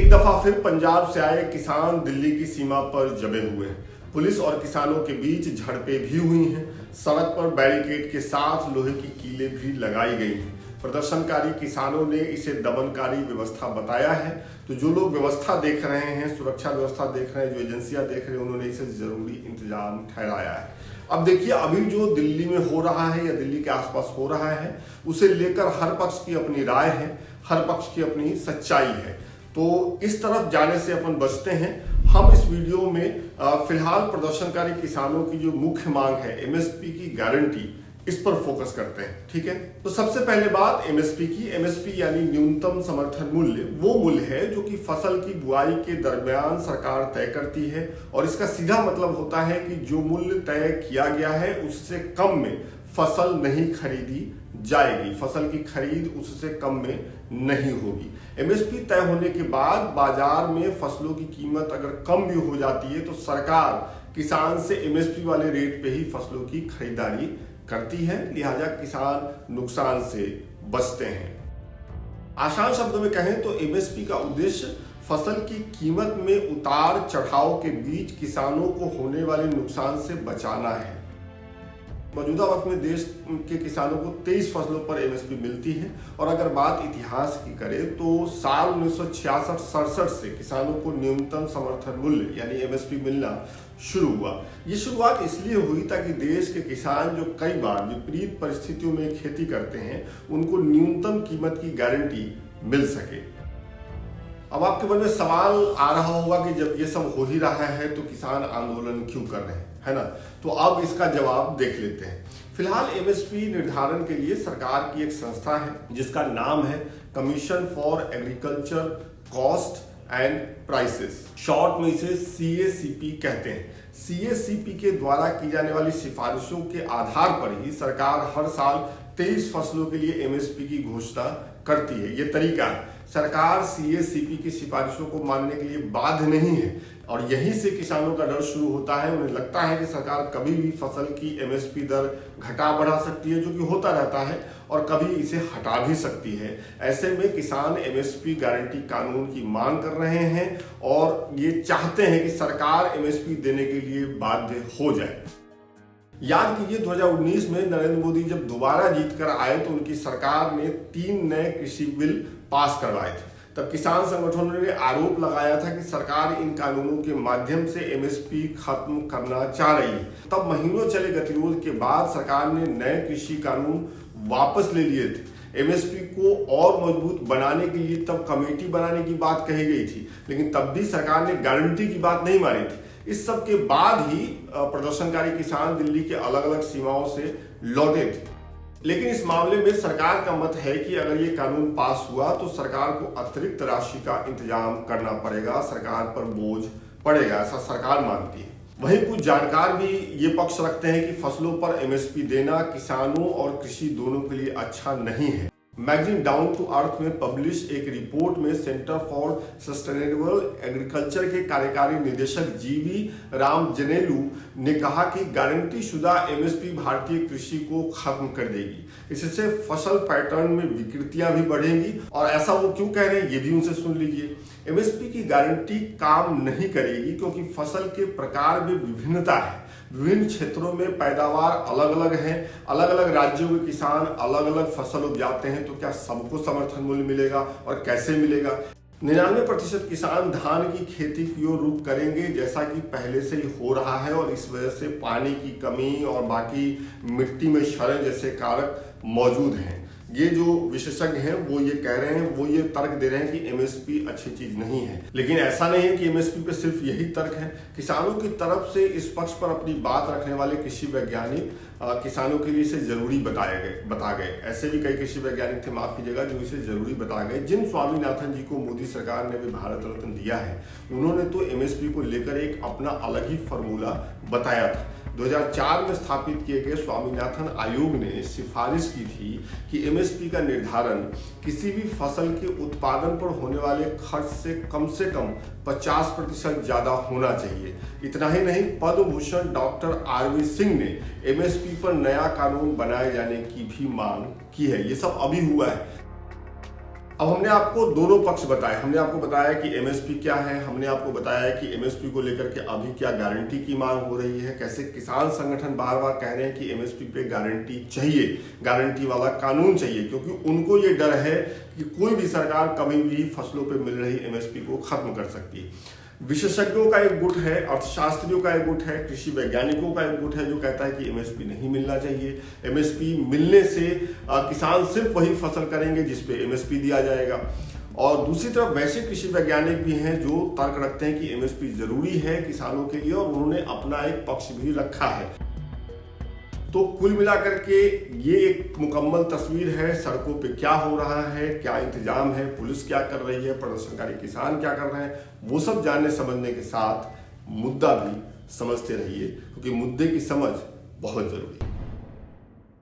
एक दफा फिर पंजाब से आए किसान दिल्ली की सीमा पर जमे हुए हैं। पुलिस और किसानों के बीच झड़पें भी हुई हैं। सड़क पर बैरिकेड के साथ लोहे की कीलें भी लगाई गई हैं। प्रदर्शनकारी किसानों ने इसे दमनकारी व्यवस्था बताया है। तो जो लोग व्यवस्था देख रहे हैं, सुरक्षा व्यवस्था देख रहे हैं, जो एजेंसियां देख रहे हैं, उन्होंने इसे जरूरी इंतजाम ठहराया है। अब देखिए, अभी जो दिल्ली में हो रहा है या दिल्ली के आसपास हो रहा है, उसे लेकर हर पक्ष की अपनी राय है, हर पक्ष की अपनी सच्चाई है। तो इस तरफ जाने से अपन बचते हैं। हम इस वीडियो में फिलहाल प्रदर्शनकारी किसानों की जो मुख्य मांग है, एमएसपी की गारंटी, इस पर फोकस करते हैं। ठीक है, तो सबसे पहले बात एमएसपी की। एमएसपी यानी न्यूनतम समर्थन मूल्य, वो मूल्य है जो कि फसल की बुआई के दरमियान सरकार तय करती है। और इसका सीधा मतलब होता है कि जो मूल्य तय किया गया है उससे कम में फसल नहीं खरीदी जाएगी, फसल की खरीद उससे कम में नहीं होगी। एमएसपी तय होने के बाद बाजार में फसलों की कीमत अगर कम भी हो जाती है तो सरकार किसान से एमएसपी वाले रेट पे ही फसलों की खरीदारी करती है, लिहाजा किसान नुकसान से बचते हैं। आसान शब्दों में कहें तो एमएसपी का उद्देश्य फसल की कीमत में उतार चढ़ाव के बीच किसानों को होने वाले नुकसान से बचाना है। मौजूदा वक्त में देश के किसानों को 23 फसलों पर एमएसपी मिलती है। और अगर बात इतिहास की करें तो साल 1966-67 से किसानों को न्यूनतम समर्थन मूल्य यानी एमएसपी मिलना शुरू हुआ। ये शुरुआत इसलिए हुई ताकि देश के किसान जो कई बार विपरीत परिस्थितियों में खेती करते हैं, उनको न्यूनतम कीमत की गारंटी मिल सके। अब आपके मन में सवाल आ रहा होगा कि जब ये सब हो ही रहा है तो किसान आंदोलन क्यों कर रहे हैं, है ना? तो अब इसका जवाब देख लेते हैं। फिलहाल एमएसपी निर्धारण के लिए सरकार की एक संस्था है जिसका नाम है commission for agriculture cost and prices, short में इसे CACP कहते हैं। CACP के द्वारा की जाने वाली सिफारिशों के आधार पर ही सरकार हर साल 23 फसलों के लिए एमएसपी की घोषणा करती है। ये तरीका है। सरकार CACP की सिफारिशों को मानने के लिए बाध्य नहीं है और यहीं से किसानों का डर शुरू होता है। उन्हें लगता है कि सरकार कभी भी फसल की एमएसपी दर घटा बढ़ा सकती है, जो कि होता रहता है, और कभी इसे हटा भी सकती है। ऐसे में किसान एमएसपी गारंटी कानून की मांग कर रहे हैं और ये चाहते हैं कि सरकार एमएसपी देने के लिए बाध्य हो जाए। याद कीजिए 2019 में नरेंद्र मोदी जब दोबारा जीतकर आए तो उनकी सरकार ने 3 नए कृषि बिल पास करवाए थे। तब किसान संगठनों ने आरोप लगाया था कि सरकार इन कानूनों के माध्यम से एमएसपी खत्म करना चाह रही है। तब महीनों चले गतिरोध के बाद सरकार ने नए कृषि कानून वापस ले लिए थे। एमएसपी को और मजबूत बनाने के लिए तब कमेटी बनाने की बात कही गई थी, लेकिन तब भी सरकार ने गारंटी की बात नहीं मानी थी। इस सब के बाद ही प्रदर्शनकारी किसान दिल्ली के अलग अलग सीमाओं से लौटे थे। लेकिन इस मामले में सरकार का मत है कि अगर ये कानून पास हुआ तो सरकार को अतिरिक्त राशि का इंतजाम करना पड़ेगा, सरकार पर बोझ पड़ेगा, ऐसा सरकार मानती है। वहीं कुछ जानकार भी ये पक्ष रखते हैं कि फसलों पर एमएसपी देना किसानों और कृषि दोनों के लिए अच्छा नहीं है। मैगजीन डाउन टू अर्थ में पब्लिश एक रिपोर्ट में सेंटर फॉर सस्टेनेबल एग्रीकल्चर के कार्यकारी निदेशक जीवी राम जनेलू ने कहा कि गारंटी शुदा एमएसपी भारतीय कृषि को खत्म कर देगी। इससे फसल पैटर्न में विकृतियां भी बढ़ेंगी। और ऐसा वो क्यों कह रहे हैं, ये भी उनसे सुन लीजिए। एमएसपी की गारंटी काम नहीं करेगी क्योंकि फसल के प्रकार में विभिन्नता है। विभिन्न क्षेत्रों में पैदावार अलग अलग है, अलग अलग राज्यों के किसान अलग अलग फसल उपजाते हैं। तो क्या सबको समर्थन मूल्य मिलेगा और कैसे मिलेगा? 99% किसान धान की खेती की ओर रुख करेंगे, जैसा कि पहले से ही हो रहा है, और इस वजह से पानी की कमी और बाकी मिट्टी में क्षरण जैसे कारक मौजूद हैं। ये जो विशेषज्ञ हैं वो ये कह रहे हैं, वो ये तर्क दे रहे हैं कि एमएसपी अच्छी चीज नहीं है। लेकिन ऐसा नहीं है कि एमएसपी पे सिर्फ यही तर्क है। किसानों की तरफ से इस पक्ष पर अपनी बात रखने वाले कृषि वैज्ञानिक किसानों के लिए इसे जरूरी बता गए। ऐसे भी कई कृषि वैज्ञानिक थे, माफ कीजिएगा, जो इसे जरूरी बता गए। जिन स्वामीनाथन जी को मोदी सरकार ने भी भारत रत्न दिया है, उन्होंने तो एमएसपी को लेकर एक अपना अलग ही फॉर्मूला बताया था। 2004 में स्थापित किए गए स्वामीनाथन आयोग ने सिफारिश की थी कि एमएसपी का निर्धारण किसी भी फसल के उत्पादन पर होने वाले खर्च से कम 50% ज्यादा होना चाहिए। इतना ही नहीं, पद्म भूषण डॉक्टर RV सिंह ने एमएसपी पर नया कानून बनाए जाने की भी मांग की है। ये सब अभी हुआ है। अब हमने आपको दोनों पक्ष बताए। हमने आपको बताया कि एमएसपी क्या है, हमने आपको बताया कि एमएसपी को लेकर के अभी क्या गारंटी की मांग हो रही है, कैसे किसान संगठन बार बार कह रहे हैं कि एमएसपी पे गारंटी चाहिए, गारंटी वाला कानून चाहिए, क्योंकि उनको ये डर है कि कोई भी सरकार कभी भी फसलों पे मिल रही एमएसपी को खत्म कर सकती है। विशेषज्ञों का एक गुट है, अर्थशास्त्रियों का एक गुट है, कृषि वैज्ञानिकों का एक गुट है जो कहता है कि एमएसपी नहीं मिलना चाहिए। एमएसपी मिलने से किसान सिर्फ वही फसल करेंगे जिस पे एमएसपी दिया जाएगा। और दूसरी तरफ वैसे कृषि वैज्ञानिक भी हैं जो तर्क रखते हैं कि एमएसपी जरूरी है किसानों के लिए, और उन्होंने अपना एक पक्ष भी रखा है। तो कुल मिलाकर के ये एक मुकम्मल तस्वीर है, सड़कों पे क्या हो रहा है, क्या इंतजाम है, पुलिस क्या कर रही है, प्रदर्शनकारी किसान क्या कर रहे हैं, वो सब जानने समझने के साथ मुद्दा भी समझते रहिए, क्योंकि मुद्दे की समझ बहुत जरूरी है।